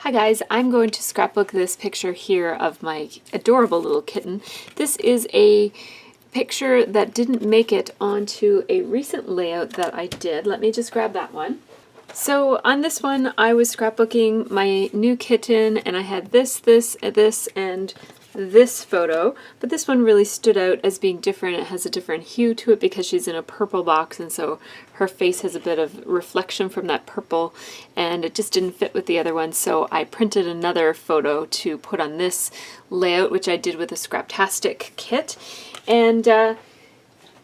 Hi guys, I'm going to scrapbook this picture here of my adorable little kitten. This is a picture that didn't make it onto a recent layout that I did. Let me just grab that one. So on this one, I was scrapbooking my new kitten and I had this, and this photo, but this one really stood out as being different. It has a different hue to it because she's in a purple box, and so her face has a bit of reflection from that purple, and it just didn't fit with the other one, so I printed another photo to put on this layout, which I did with a Scraptastic kit. And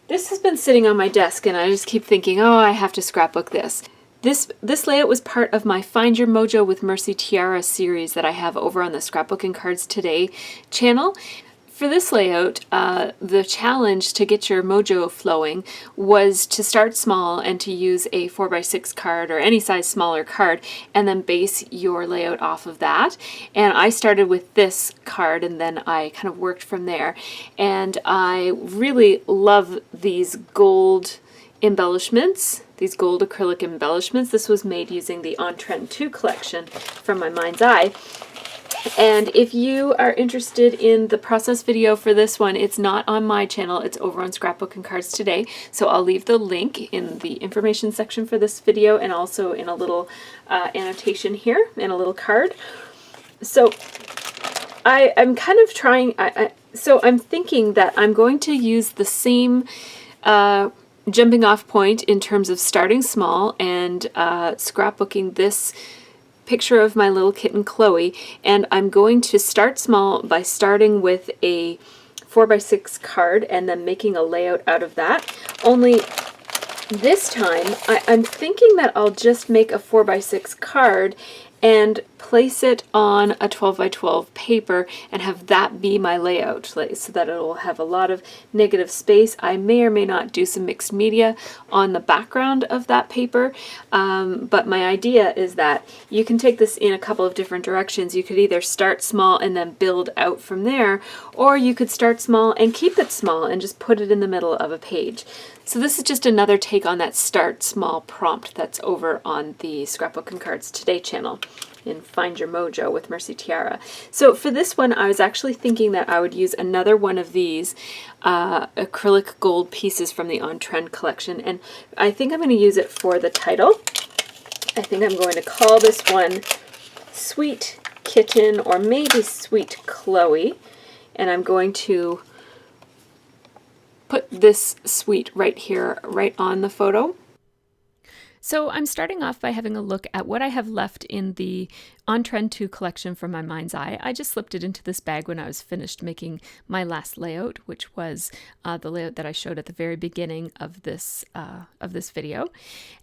this has been sitting on my desk and I just keep thinking, oh, I have to scrapbook this. This layout was part of my Find Your Mojo with MercyTiara series that I have over on the Scrapbooking Cards Today channel. For this layout, the challenge to get your mojo flowing was to start small and to use a 4x6 card or any size smaller card and then base your layout off of that. And I started with this card and then I kind of worked from there. And I really love these gold embellishments, these gold acrylic embellishments. This was made using the On Trend 2 collection from my mind's eye. And if you are interested in the process video for this one, it's not on my channel, it's over on Scrapbooking Cards Today. So I'll leave the link in the information section for this video and also in a little annotation here in a little card. So I'm kind of trying, so I'm thinking that I'm going to use the same jumping off point in terms of starting small and scrapbooking this picture of my little kitten Chloe, and I'm going to start small by starting with a 4x6 card and then making a layout out of that. Only this time I'm thinking that I'll just make a 4x6 card and place it on a 12x12 paper and have that be my layout, so that it will have a lot of negative space. I may or may not do some mixed media on the background of that paper, but my idea is that you can take this in a couple of different directions. You could either start small and then build out from there, or you could start small and keep it small and just put it in the middle of a page. So this is just another take on that start small prompt that's over on the Scrapbooking Cards Today channel in Find Your Mojo with MercyTiara. So for this one, I was actually thinking that I would use another one of these acrylic gold pieces from the On Trend collection, and I think I'm going to use it for the title. I think I'm going to call this one Sweet Kitten or maybe Sweet Chloe, and I'm going to put this sweet right here, right on the photo. So I'm starting off by having a look at what I have left in the On Trend 2 collection from my mind's eye. I just slipped it into this bag when I was finished making my last layout, which was the layout that I showed at the very beginning of this video.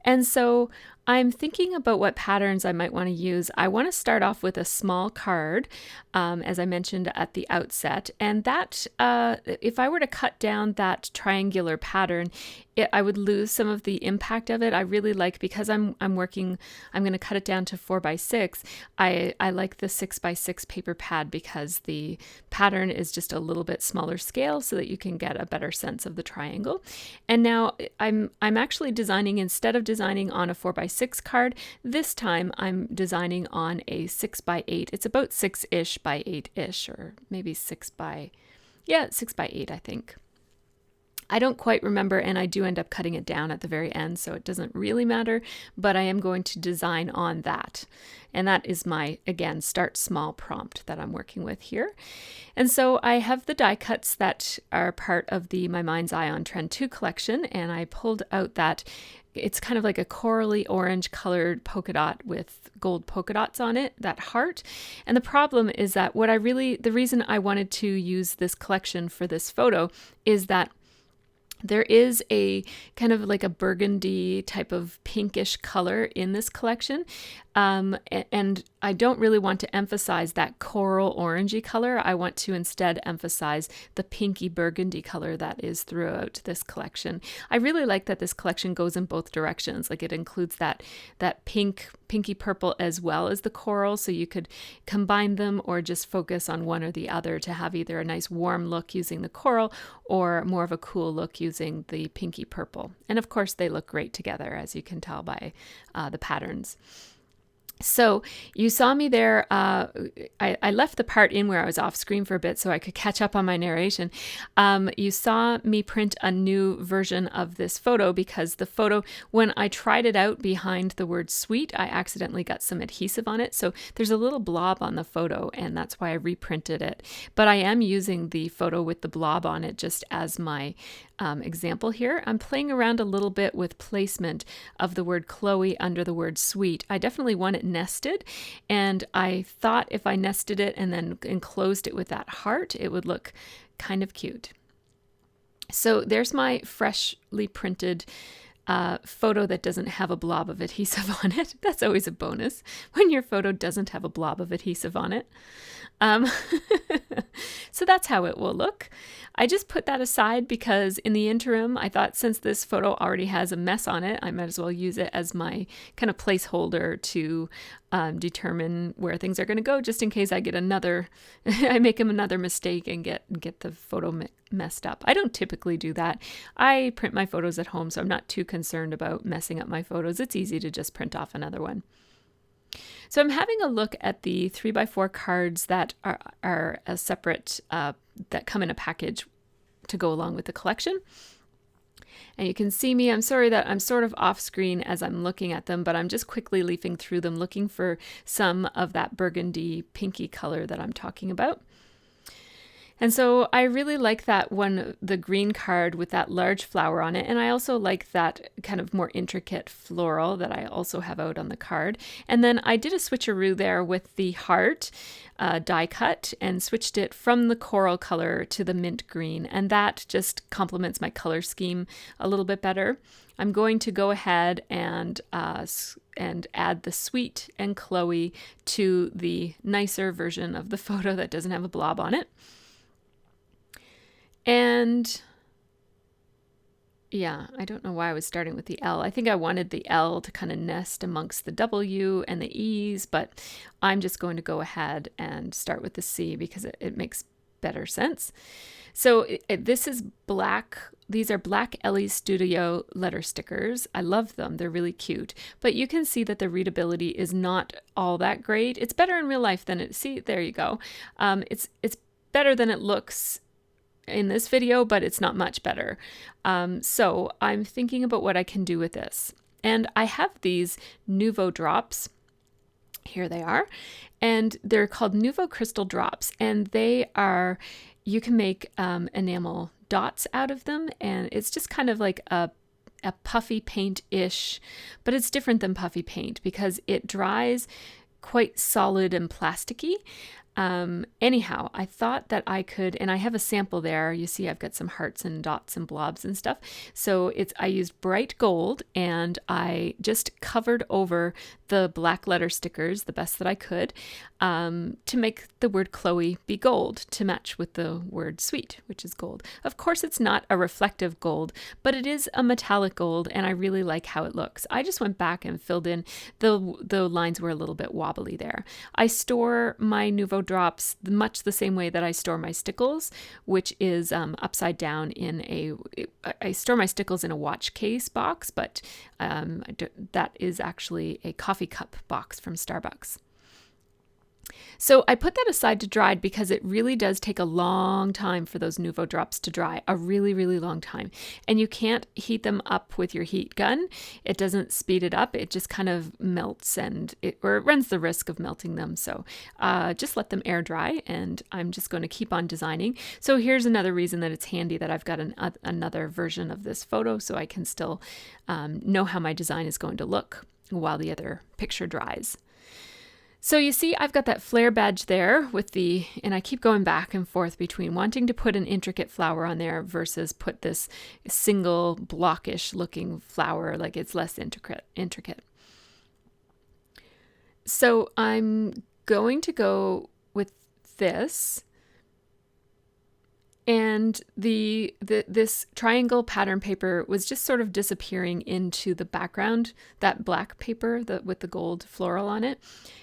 And so I'm thinking about what patterns I might want to use. I want to start off with a small card, as I mentioned at the outset, and that if I were to cut down that triangular pattern, I would lose some of the impact of it. I really like, because I'm going to cut it down to 4x6. I like the 6x6 paper pad because the pattern is just a little bit smaller scale so that you can get a better sense of the triangle. And now I'm actually designing, instead of designing on a 4x6 card, this time I'm designing on a 6x8. It's about 6-ish by 8-ish, or maybe 6x8, I think. I don't quite remember, and I do end up cutting it down at the very end, so it doesn't really matter, but I am going to design on that. And that is my, again, start small prompt that I'm working with here. And so I have the die cuts that are part of the My Mind's Eye On Trend 2 collection, and I pulled out that it's kind of like a corally orange colored polka dot with gold polka dots on it, that heart. And the problem is that the reason I wanted to use this collection for this photo is that there is a kind of like a burgundy type of pinkish color in this collection, and I don't really want to emphasize that coral orangey color. I want to instead emphasize the pinky burgundy color that is throughout this collection. I really like that this collection goes in both directions. Like, it includes that pinky purple as well as the coral, so you could combine them or just focus on one or the other to have either a nice warm look using the coral or more of a cool look using the pinky purple. And of course they look great together, as you can tell by the patterns. So you saw me there. I left the part in where I was off screen for a bit so I could catch up on my narration. You saw me print a new version of this photo because the photo, when I tried it out behind the word sweet, I accidentally got some adhesive on it. So there's a little blob on the photo, and that's why I reprinted it. But I am using the photo with the blob on it just as my example here. I'm playing around a little bit with placement of the word Chloe under the word sweet. I definitely want it nested, and I thought if I nested it and then enclosed it with that heart, it would look kind of cute. So there's my freshly printed photo that doesn't have a blob of adhesive on it. That's always a bonus when your photo doesn't have a blob of adhesive on it. So that's how it will look. I just put that aside because in the interim, I thought since this photo already has a mess on it, I might as well use it as my kind of placeholder to determine where things are going to go, just in case I get I make another mistake and get the photo messed up. I don't typically do that. I print my photos at home, so I'm not too concerned about messing up my photos. It's easy to just print off another one. So I'm having a look at the 3x4 cards that are a separate, that come in a package to go along with the collection. And you can see me, I'm sorry that I'm sort of off screen as I'm looking at them, but I'm just quickly leafing through them, looking for some of that burgundy pinky color that I'm talking about. And so I really like that one, the green card with that large flower on it. And I also like that kind of more intricate floral that I also have out on the card. And then I did a switcheroo there with the heart die cut and switched it from the coral color to the mint green. And that just complements my color scheme a little bit better. I'm going to go ahead and add the sweet and Chloe to the nicer version of the photo that doesn't have a blob on it. And yeah, I don't know why I was starting with the L. I think I wanted the L to kind of nest amongst the W and the E's, but I'm just going to go ahead and start with the C because it makes better sense. So this is black. These are black Ellie Studio letter stickers. I love them. They're really cute. But you can see that the readability is not all that great. It's better in real life than it. See, there you go. It's better than it looks in this video, but it's not much better. So I'm thinking about what I can do with this. And I have these Nuvo drops. Here they are. And they're called Nuvo Crystal Drops. And they are, you can make enamel dots out of them. And it's just kind of like a puffy paint-ish, but it's different than puffy paint because it dries quite solid and plasticky. Anyhow, I thought that I could, and I have a sample there. You see, I've got some hearts and dots and blobs and stuff. So I used bright gold and I just covered over the black letter stickers the best that I could, to make the word Chloe be gold to match with the word sweet, which is gold. Of course, it's not a reflective gold, but it is a metallic gold and I really like how it looks. I just went back and filled in the lines were a little bit wobbly there. I store my Nuvo drops much the same way that I store my stickles, which is upside down I store my stickles in a watch case box, but that is actually a coffee cup box from Starbucks. So I put that aside to dry because it really does take a long time for those Nuvo drops to dry, a really, really long time. And you can't heat them up with your heat gun. It doesn't speed it up. It just kind of melts or it runs the risk of melting them. So just let them air dry and I'm just going to keep on designing. So here's another reason that it's handy that I've got another version of this photo so I can still know how my design is going to look while the other picture dries. So you see, I've got that flare badge there and I keep going back and forth between wanting to put an intricate flower on there versus put this single blockish looking flower, like it's less intricate. So I'm going to go with this. And this triangle pattern paper was just sort of disappearing into the background, that black paper with the gold floral on it.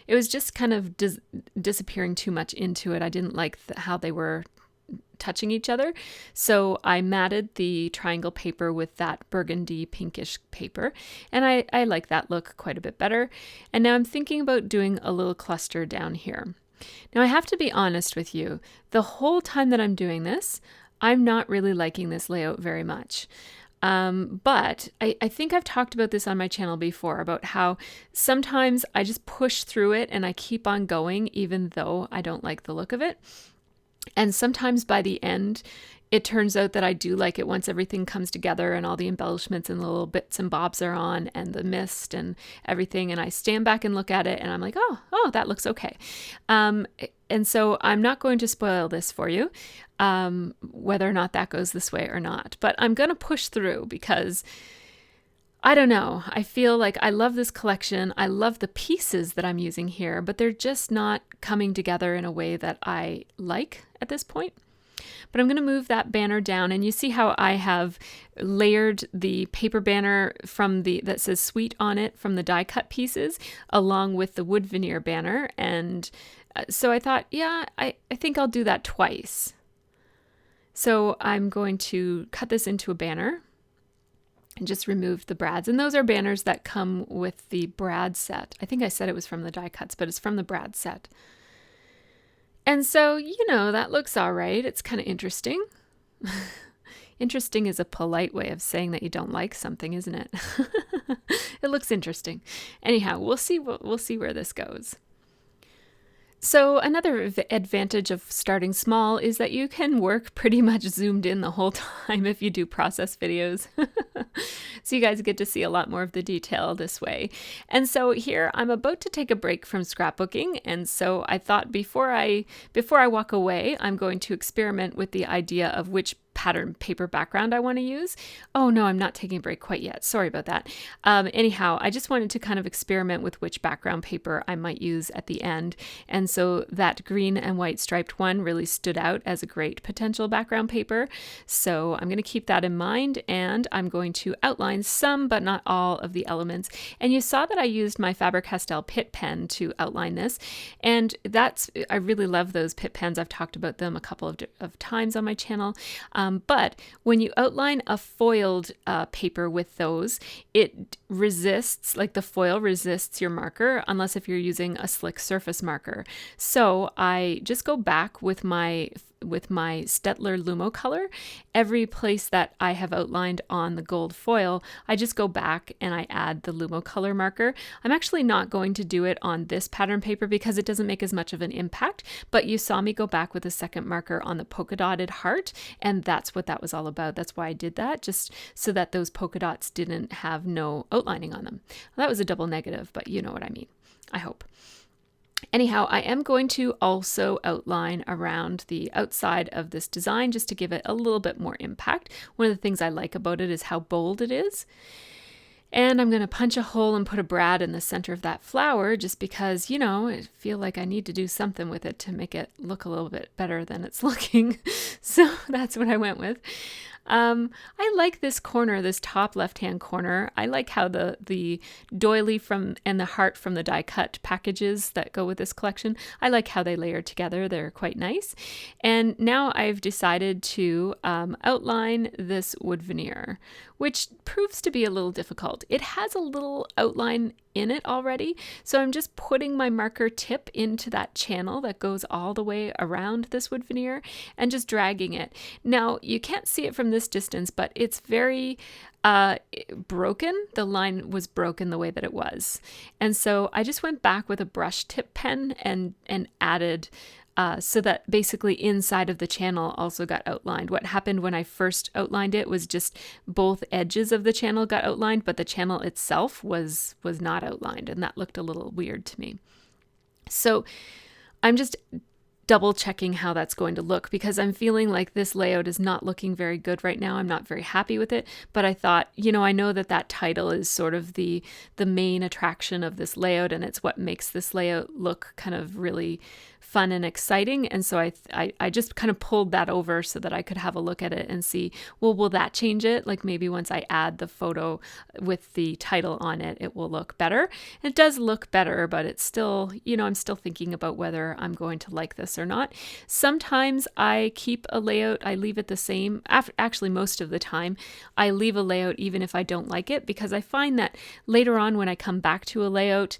It was just kind of disappearing too much into it. I didn't like how they were touching each other. So I matted the triangle paper with that burgundy pinkish paper, and I like that look quite a bit better. And now I'm thinking about doing a little cluster down here. Now I have to be honest with you, the whole time that I'm doing this, I'm not really liking this layout very much. But I think I've talked about this on my channel before, about how sometimes I just push through it and I keep on going even though I don't like the look of it. And sometimes by the end, it turns out that I do like it once everything comes together and all the embellishments and the little bits and bobs are on and the mist and everything. And I stand back and look at it and I'm like, oh, that looks okay. And so I'm not going to spoil this for you, whether or not that goes this way or not. But I'm going to push through because I don't know. I feel like I love this collection. I love the pieces that I'm using here, but they're just not coming together in a way that I like at this point. But I'm going to move that banner down, and you see how I have layered the paper banner that says Sweet on it from the die cut pieces along with the wood veneer banner. And so I thought, yeah, I think I'll do that twice. So I'm going to cut this into a banner and just remove the brads. And those are banners that come with the brad set. I think I said it was from the die cuts, but it's from the brad set. And so, that looks all right. It's kind of interesting. Interesting is a polite way of saying that you don't like something, isn't it? It looks interesting. Anyhow, we'll see where this goes. So another advantage of starting small is that you can work pretty much zoomed in the whole time if you do process videos. So you guys get to see a lot more of the detail this way. And so here I'm about to take a break from scrapbooking. And so I thought before I walk away, I'm going to experiment with the idea of which pattern paper background I want to use. Oh no, I'm not taking a break quite yet. Sorry about that. Anyhow, I just wanted to kind of experiment with which background paper I might use at the end. And so that green and white striped one really stood out as a great potential background paper. So I'm going to keep that in mind, and I'm going to outline some but not all of the elements. And you saw that I used my Faber-Castell Pitt pen to outline this. And I really love those Pitt pens. I've talked about them a couple of times on my channel. But when you outline a foiled paper with those, it resists, like the foil resists your marker, unless if you're using a slick surface marker. So I just go back with my Stettler Lumo color. Every place that I have outlined on the gold foil, I just go back and I add the Lumo color marker. I'm actually not going to do it on this pattern paper because it doesn't make as much of an impact, but you saw me go back with a second marker on the polka dotted heart, and that's what that was all about. That's why I did that, just so that those polka dots didn't have no outlining on them. Well, that was a double negative, but you know what I mean, I hope. Anyhow, I am going to also outline around the outside of this design just to give it a little bit more impact. One of the things I like about it is how bold it is. And I'm going to punch a hole and put a brad in the center of that flower just because, I feel like I need to do something with it to make it look a little bit better than it's looking. So that's what I went with. I like this corner, this top left-hand corner. I like how the doily and the heart from the die cut packages that go with this collection, I like how they layer together. They're quite nice. And now I've decided to outline this wood veneer, which proves to be a little difficult. It has a little outline in it already, so I'm just putting my marker tip into that channel that goes all the way around this wood veneer and just dragging it. Now you can't see it from this distance, but it's very broken. The line was broken the way that it was, and so I just went back with a brush tip pen and added so that basically inside of the channel also got outlined. What happened when I first outlined it was just both edges of the channel got outlined, but the channel itself was not outlined, and that looked a little weird to me. So I'm just double checking how that's going to look because I'm feeling like this layout is not looking very good right now. I'm not very happy with it, but I thought, I know that title is sort of the main attraction of this layout, and it's what makes this layout look kind of really fun and exciting. And so I just kind of pulled that over so that I could have a look at it and see, well, will that change it? Like maybe once I add the photo with the title on it, it will look better. It does look better, but it's still, I'm still thinking about whether I'm going to like this this or not. Sometimes I keep a layout, I leave it the same. Actually, most of the time, I leave a layout even if I don't like it, because I find that later on when I come back to a layout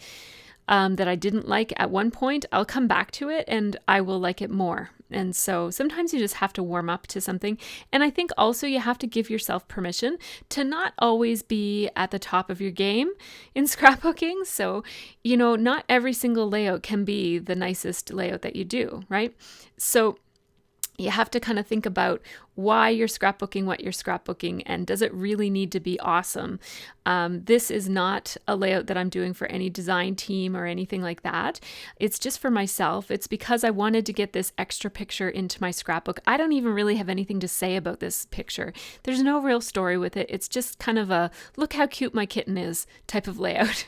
that I didn't like at one point, I'll come back to it and I will like it more. And so sometimes you just have to warm up to something. And I think also you have to give yourself permission to not always be at the top of your game in scrapbooking. So, not every single layout can be the nicest layout that you do, right? So you have to kind of think about why you're scrapbooking what you're scrapbooking, and does it really need to be awesome? This is not a layout that I'm doing for any design team or anything like that. It's just for myself. It's because I wanted to get this extra picture into my scrapbook. I don't even really have anything to say about this picture. There's no real story with it. It's just kind of a look how cute my kitten is type of layout.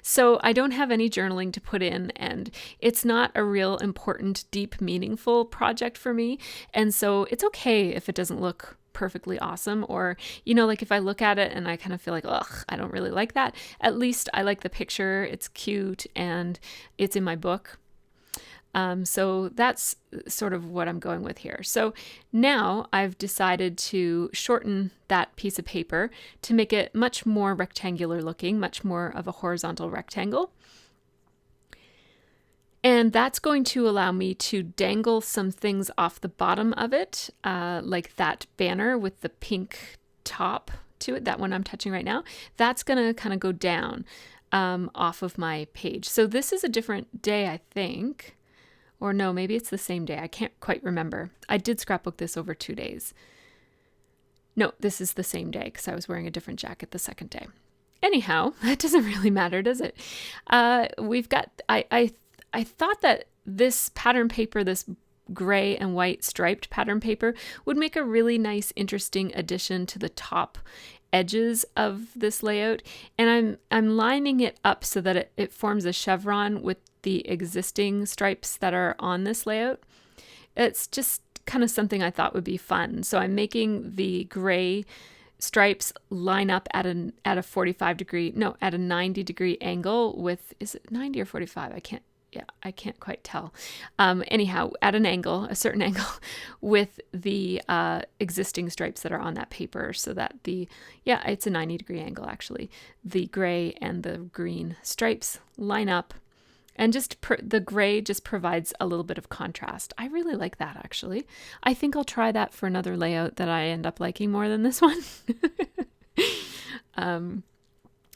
So I don't have any journaling to put in, and it's not a real important, deep, meaningful project for me. And so it's okay if it doesn't look perfectly awesome, or like if I look at it and I kind of feel like, ugh, I don't really like that. At least I like the picture, it's cute, and it's in my book. So that's sort of what I'm going with here. So now I've decided to shorten that piece of paper to make it much more rectangular looking, much more of a horizontal rectangle. And that's going to allow me to dangle some things off the bottom of it, like that banner with the pink top to it, that one I'm touching right now. That's going to kind of go down off of my page. So this is a different day, I think. Or no, maybe it's the same day. I can't quite remember. I did scrapbook this over 2 days. No, this is the same day because I was wearing a different jacket the second day. Anyhow, that doesn't really matter, does it? We've got, I thought that this pattern paper, this gray and white striped pattern paper, would make a really nice, interesting addition to the top edges of this layout. And I'm lining it up so that it forms a chevron with the existing stripes that are on this layout. It's just kind of something I thought would be fun. So I'm making the gray stripes line up at a 90 degree angle with, is it 90 or 45? I can't quite tell. Anyhow, at an angle, a certain angle with the existing stripes that are on that paper, so that it's a 90 degree angle actually. The gray and the green stripes line up, and just the gray just provides a little bit of contrast. I really like that actually. I think I'll try that for another layout that I end up liking more than this one.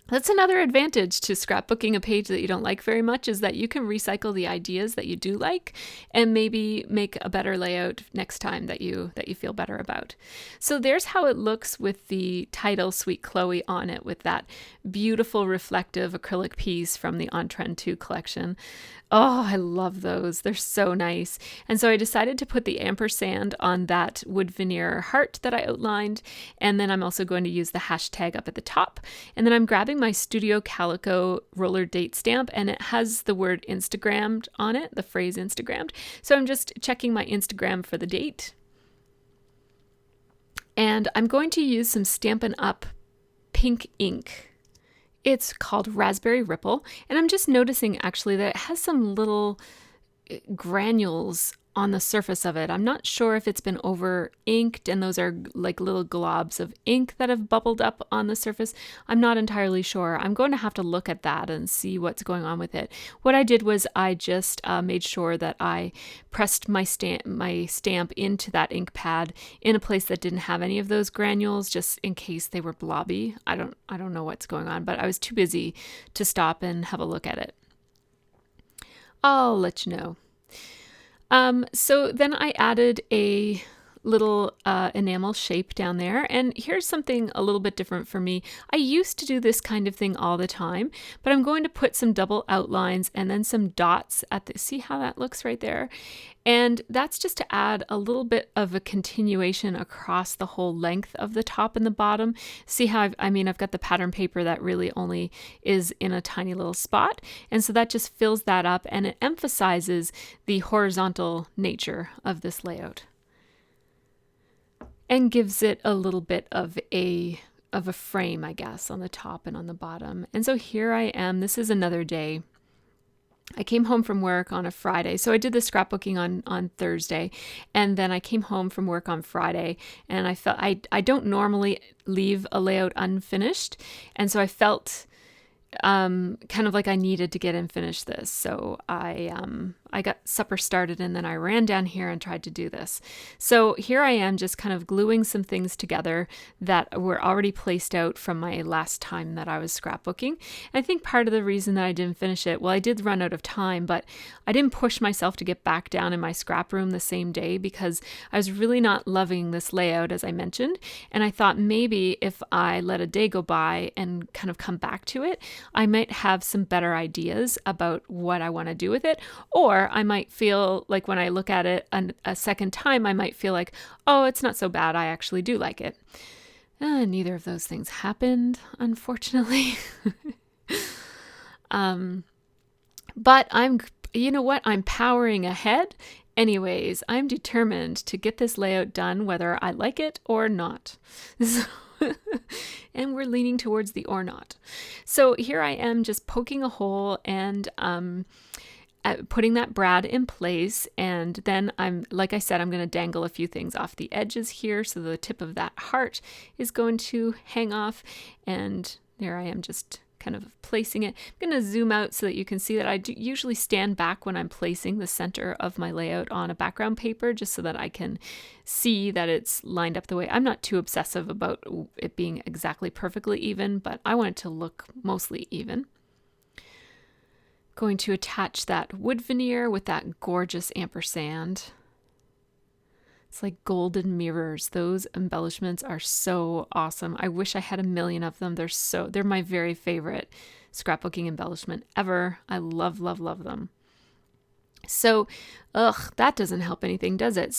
That's another advantage to scrapbooking a page that you don't like very much, is that you can recycle the ideas that you do like and maybe make a better layout next time that you feel better about. So there's how it looks with the title Sweet Chloe on it, with that beautiful reflective acrylic piece from the On Trend 2 collection. Oh, I love those. They're so nice. And so I decided to put the ampersand on that wood veneer heart that I outlined. And then I'm also going to use the hashtag up at the top. And then I'm grabbing my Studio Calico roller date stamp, and it has the word Instagrammed on it, the phrase Instagrammed. So I'm just checking my Instagram for the date. And I'm going to use some Stampin' Up! Pink ink. It's called Raspberry Ripple, and I'm just noticing actually that it has some little granules on the surface of it. I'm not sure if it's been over inked and those are like little globs of ink that have bubbled up on the surface. I'm not entirely sure. I'm going to have to look at that and see what's going on with it. What I did was I just made sure that I pressed my stamp into that ink pad in a place that didn't have any of those granules, just in case they were blobby. I don't know what's going on, but I was too busy to stop and have a look at it. I'll let you know. So then I added a little enamel shape down there, and here's something a little bit different for me. I used to do this kind of thing all the time, but I'm going to put some double outlines and then some dots at the, see how that looks right there? And that's just to add a little bit of a continuation across the whole length of the top and the bottom. See how I've got the pattern paper that really only is in a tiny little spot. And so that just fills that up, and it emphasizes the horizontal nature of this layout and gives it a little bit of a frame, I guess, on the top and on the bottom. And so here I am. This is another day. I came home from work on a Friday. So I did the scrapbooking on Thursday, and then I came home from work on Friday, and I felt I don't normally leave a layout unfinished. And so I felt kind of like I needed to get and finish this. So I got supper started, and then I ran down here and tried to do this. So here I am just kind of gluing some things together that were already placed out from my last time that I was scrapbooking. And I think part of the reason that I didn't finish it, well, I did run out of time, but I didn't push myself to get back down in my scrap room the same day because I was really not loving this layout, as I mentioned. And I thought maybe if I let a day go by and kind of come back to it, I might have some better ideas about what I want to do with it. Or I might feel like when I look at it a second time, I might feel like, oh, it's not so bad. I actually do like it. Neither of those things happened, unfortunately. But you know what? I'm powering ahead. Anyways, I'm determined to get this layout done, whether I like it or not. And we're leaning towards the or not. So here I am just poking a hole and putting that brad in place. And then like I said, I'm going to dangle a few things off the edges here. So the tip of that heart is going to hang off. And there I am just kind of placing it. I'm going to zoom out so that you can see that I do usually stand back when I'm placing the center of my layout on a background paper, just so that I can see that it's lined up the way. I'm not too obsessive about it being exactly perfectly even, but I want it to look mostly even. Going to attach that wood veneer with that gorgeous ampersand. It's like golden mirrors. Those embellishments are so awesome. I wish I had a million of them. They're my very favorite scrapbooking embellishment ever. I love, love, love them. So, that doesn't help anything, does it?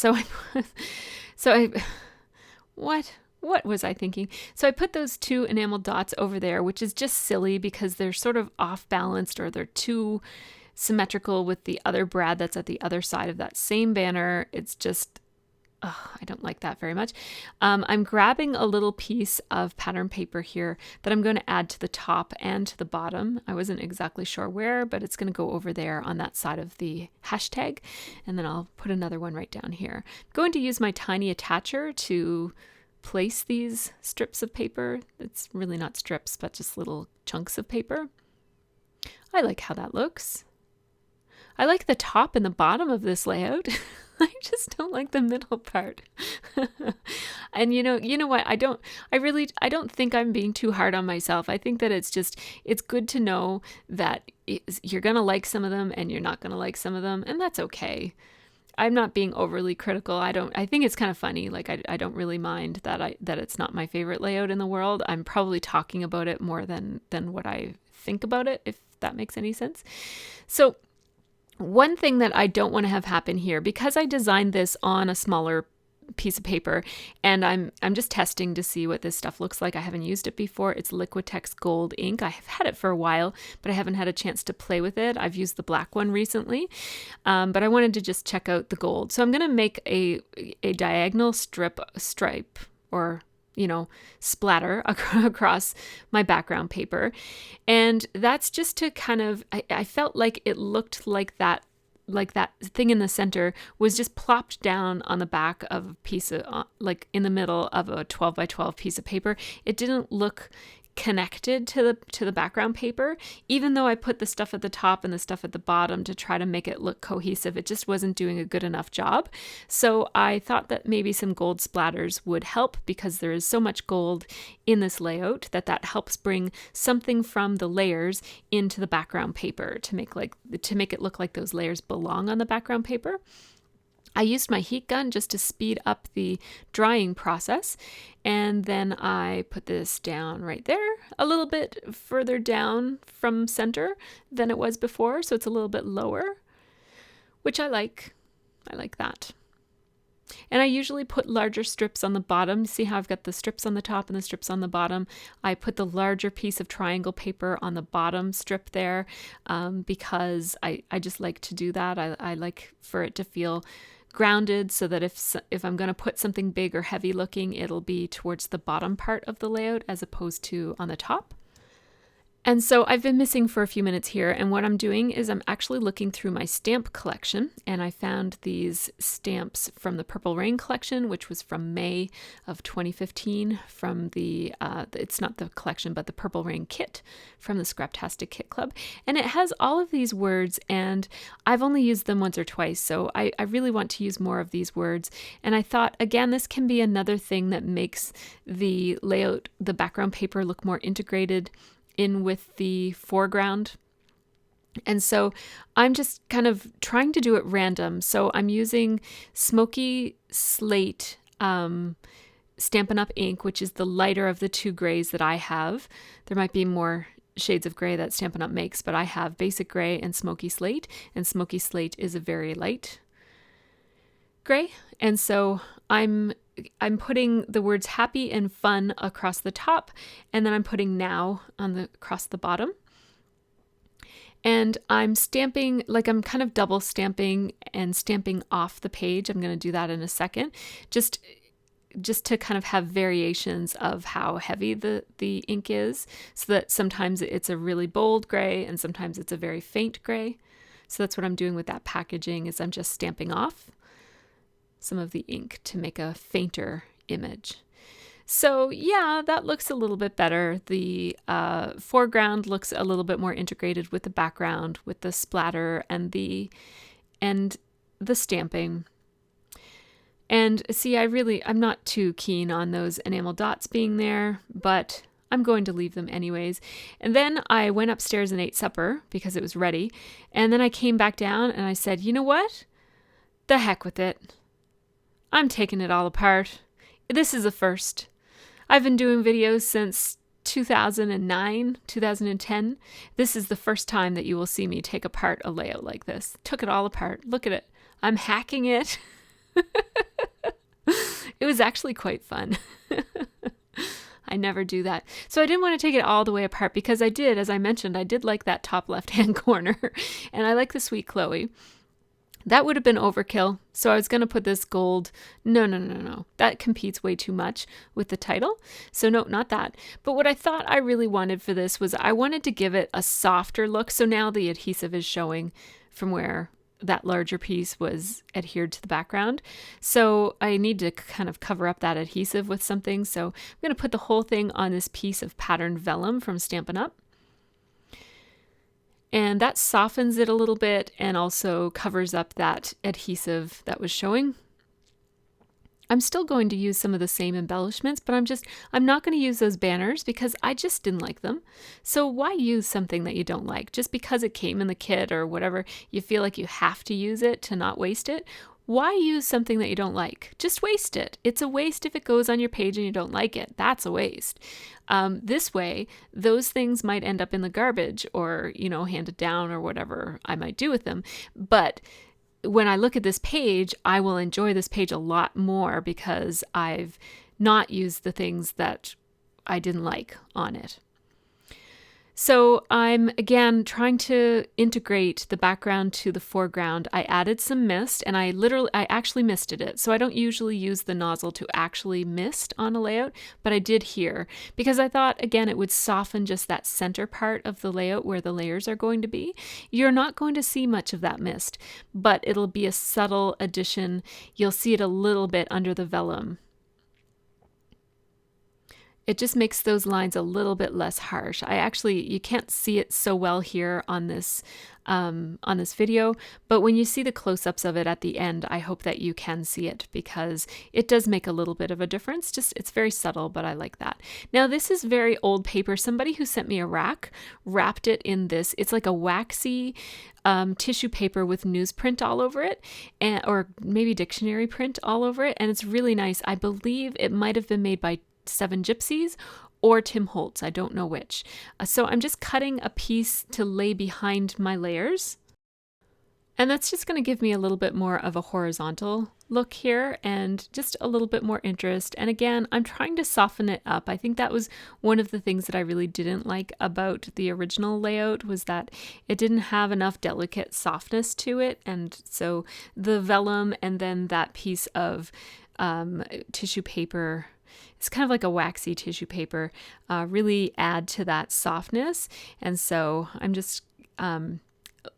What was I thinking? So I put those two enamel dots over there, which is just silly because they're sort of off balanced, or they're too symmetrical with the other brad that's at the other side of that same banner. It's just, I don't like that very much. I'm grabbing a little piece of pattern paper here that I'm going to add to the top and to the bottom. I wasn't exactly sure where, but it's going to go over there on that side of the hashtag. And then I'll put another one right down here. I'm going to use my tiny attacher to place these strips of paper. It's really not strips, but just little chunks of paper. I like how that looks. I like the top and the bottom of this layout. I just don't like the middle part. And you know what? I don't think I'm being too hard on myself. I think that it's good to know that you're going to like some of them and you're not going to like some of them, and that's okay. I'm not being overly critical. I think it's kind of funny. Like I don't really mind that it's not my favorite layout in the world. I'm probably talking about it more than what I think about it, if that makes any sense. So one thing that I don't want to have happen here, because I designed this on a smaller piece of paper, and I'm just testing to see what this stuff looks like. I haven't used it before. It's Liquitex Gold ink. I have had it for a while, but I haven't had a chance to play with it. I've used the black one recently, but I wanted to just check out the gold. So I'm going to make a diagonal stripe or splatter across my background paper. And that's just to kind of, I felt like it looked like that thing in the center was just plopped down on the back of a piece of, like in the middle of a 12 by 12 piece of paper. It didn't look connected to the background paper, even though I put the stuff at the top and the stuff at the bottom to try to make it look cohesive. It just wasn't doing a good enough job. So I thought that maybe some gold splatters would help, because there is so much gold in this layout that helps bring something from the layers into the background paper to make it look like those layers belong on the background paper. I used my heat gun just to speed up the drying process, and then I put this down right there, a little bit further down from center than it was before, so it's a little bit lower, which I like. I like that. And I usually put larger strips on the bottom. See how I've got the strips on the top and the strips on the bottom? I put the larger piece of triangle paper on the bottom strip there because I just like to do that. I like for it to feel grounded, so that if I'm going to put something big or heavy looking, it'll be towards the bottom part of the layout as opposed to on the top. And so I've been missing for a few minutes here, and what I'm doing is I'm actually looking through my stamp collection, and I found these stamps from the Purple Rain collection, which was from May of 2015, from the, it's not the collection, but the Purple Rain kit from the Scraptastic Kit Club. And it has all of these words, and I've only used them once or twice, so I really want to use more of these words. And I thought, again, this can be another thing that makes the layout, the background paper look more integrated in with the foreground. And so I'm just kind of trying to do it random. So I'm using Smoky Slate Stampin' Up! Ink, which is the lighter of the two grays that I have. There might be more shades of gray that Stampin' Up! Makes, but I have Basic Gray and Smoky Slate, and Smoky Slate is a very light gray. And so I'm putting the words happy and fun across the top, and then I'm putting now across the bottom. And I'm stamping, like I'm kind of double stamping and stamping off the page. I'm going to do that in a second, just to kind of have variations of how heavy the ink is, so that sometimes it's a really bold gray and sometimes it's a very faint gray. So that's what I'm doing with that packaging, is I'm just stamping off some of the ink to make a fainter image. So yeah, that looks a little bit better. The foreground looks a little bit more integrated with the background, with the splatter and the stamping. And see, I'm not too keen on those enamel dots being there, but I'm going to leave them anyways. And then I went upstairs and ate supper because it was ready. And then I came back down and I said, you know what? The heck with it. I'm taking it all apart. This is a first. I've been doing videos since 2009, 2010. This is the first time that you will see me take apart a layout like this. Took it all apart. Look at it. I'm hacking it. It was actually quite fun. I never do that. So I didn't want to take it all the way apart because I did, as I mentioned, I did like that top left-hand corner, and I like the Sweet Chloe. That would have been overkill, so I was going to put this gold. No. That competes way too much with the title, so no, not that. But what I thought I really wanted for this was I wanted to give it a softer look, so now the adhesive is showing from where that larger piece was adhered to the background. So I need to kind of cover up that adhesive with something, so I'm going to put the whole thing on this piece of patterned vellum from Stampin' Up! And that softens it a little bit and also covers up that adhesive that was showing. I'm still going to use some of the same embellishments, but I'm not going to use those banners because I just didn't like them. So why use something that you don't like? Just because it came in the kit or whatever, you feel like you have to use it to not waste it. Why use something that you don't like? Just waste it. It's a waste if it goes on your page and you don't like it. That's a waste. This way, those things might end up in the garbage or, handed down or whatever I might do with them. But when I look at this page, I will enjoy this page a lot more because I've not used the things that I didn't like on it. So I'm, again, trying to integrate the background to the foreground. I added some mist, and I actually misted it. So I don't usually use the nozzle to actually mist on a layout, but I did here because I thought, again, it would soften just that center part of the layout where the layers are going to be. You're not going to see much of that mist, but it'll be a subtle addition. You'll see it a little bit under the vellum. It just makes those lines a little bit less harsh. You can't see it so well here on this video, but when you see the close-ups of it at the end, I hope that you can see it because it does make a little bit of a difference. It's very subtle, but I like that. Now this is very old paper. Somebody who sent me a rack wrapped it in this. It's like a waxy tissue paper with newsprint all over it, or maybe dictionary print all over it, and it's really nice. I believe it might have been made by Seven Gypsies or Tim Holtz, I don't know which. So I'm just cutting a piece to lay behind my layers. And that's just going to give me a little bit more of a horizontal look here and just a little bit more interest. And again, I'm trying to soften it up. I think that was one of the things that I really didn't like about the original layout was that it didn't have enough delicate softness to it. And so the vellum and then that piece of tissue paper it's kind of like a waxy tissue paper, really add to that softness. And so I'm just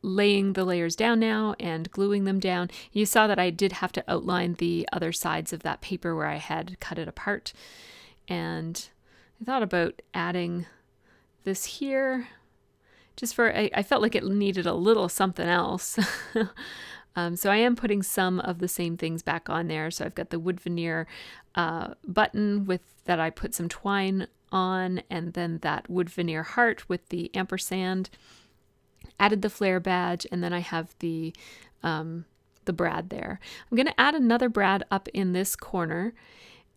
laying the layers down now and gluing them down. You saw that I did have to outline the other sides of that paper where I had cut it apart. And I thought about adding this here just for, I felt like it needed a little something else. So I am putting some of the same things back on there. So I've got the wood veneer button with that I put some twine on, and then that wood veneer heart with the ampersand. Added the flare badge, and then I have the brad there. I'm going to add another brad up in this corner,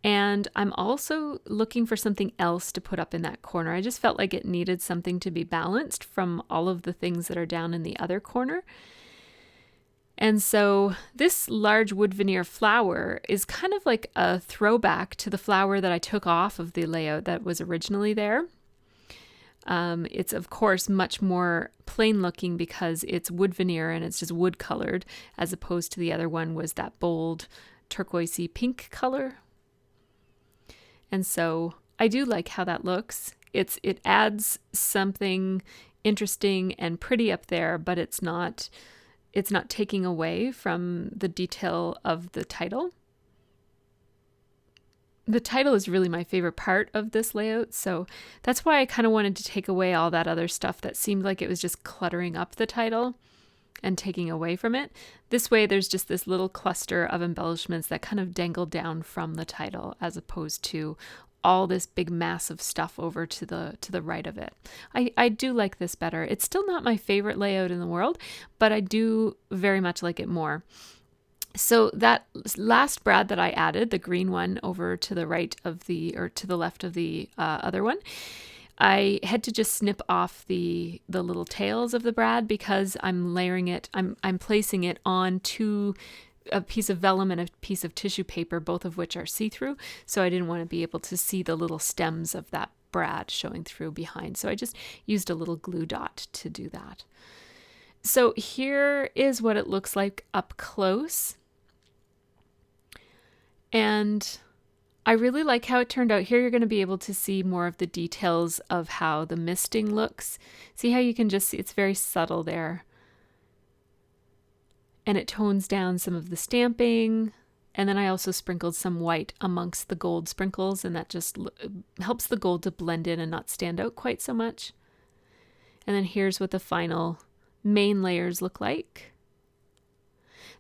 and I'm also looking for something else to put up in that corner. I just felt like it needed something to be balanced from all of the things that are down in the other corner. And so this large wood veneer flower is kind of like a throwback to the flower that I took off of the layout that was originally there. It's of course much more plain looking because it's wood veneer and it's just wood colored, as opposed to the other one was that bold turquoisey pink color. And so I do like how that looks. It adds something interesting and pretty up there, but it's not taking away from the detail of the title. The title is really my favorite part of this layout, so that's why I kind of wanted to take away all that other stuff that seemed like it was just cluttering up the title and taking away from it. This way there's just this little cluster of embellishments that kind of dangle down from the title, as opposed to all this big massive stuff over to the right of it. I do like this better. It's still not my favorite layout in the world, but I do very much like it more. So that last brad that I added, the green one over to the right of or to the left of the other one, I had to just snip off the little tails of the brad because I'm layering it, I'm placing it onto a piece of vellum and a piece of tissue paper, both of which are see-through. So I didn't want to be able to see the little stems of that brad showing through behind. So I just used a little glue dot to do that. So here is what it looks like up close. And I really like how it turned out. Here you're going to be able to see more of the details of how the misting looks. See how you can just see it's very subtle there. And it tones down some of the stamping. And then I also sprinkled some white amongst the gold sprinkles, and that just helps the gold to blend in and not stand out quite so much. And then here's what the final main layers look like.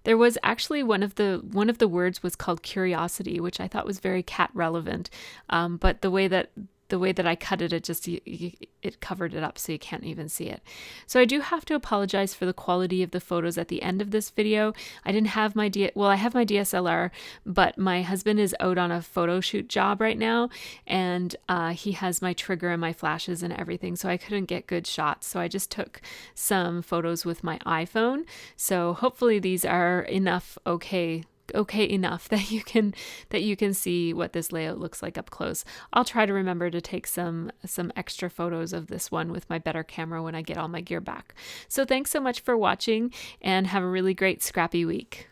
There was actually one of the words was called curiosity, which I thought was very cat relevant. But the way that I cut it, it covered it up so you can't even see it. So I do have to apologize for the quality of the photos at the end of this video. I didn't have my I have my DSLR, but my husband is out on a photo shoot job right now, and he has my trigger and my flashes and everything, so I couldn't get good shots. So I just took some photos with my iPhone. So hopefully these are enough okay enough that you can see what this layout looks like up close. I'll try to remember to take some extra photos of this one with my better camera when I get all my gear back. So thanks so much for watching, and have a really great scrappy week.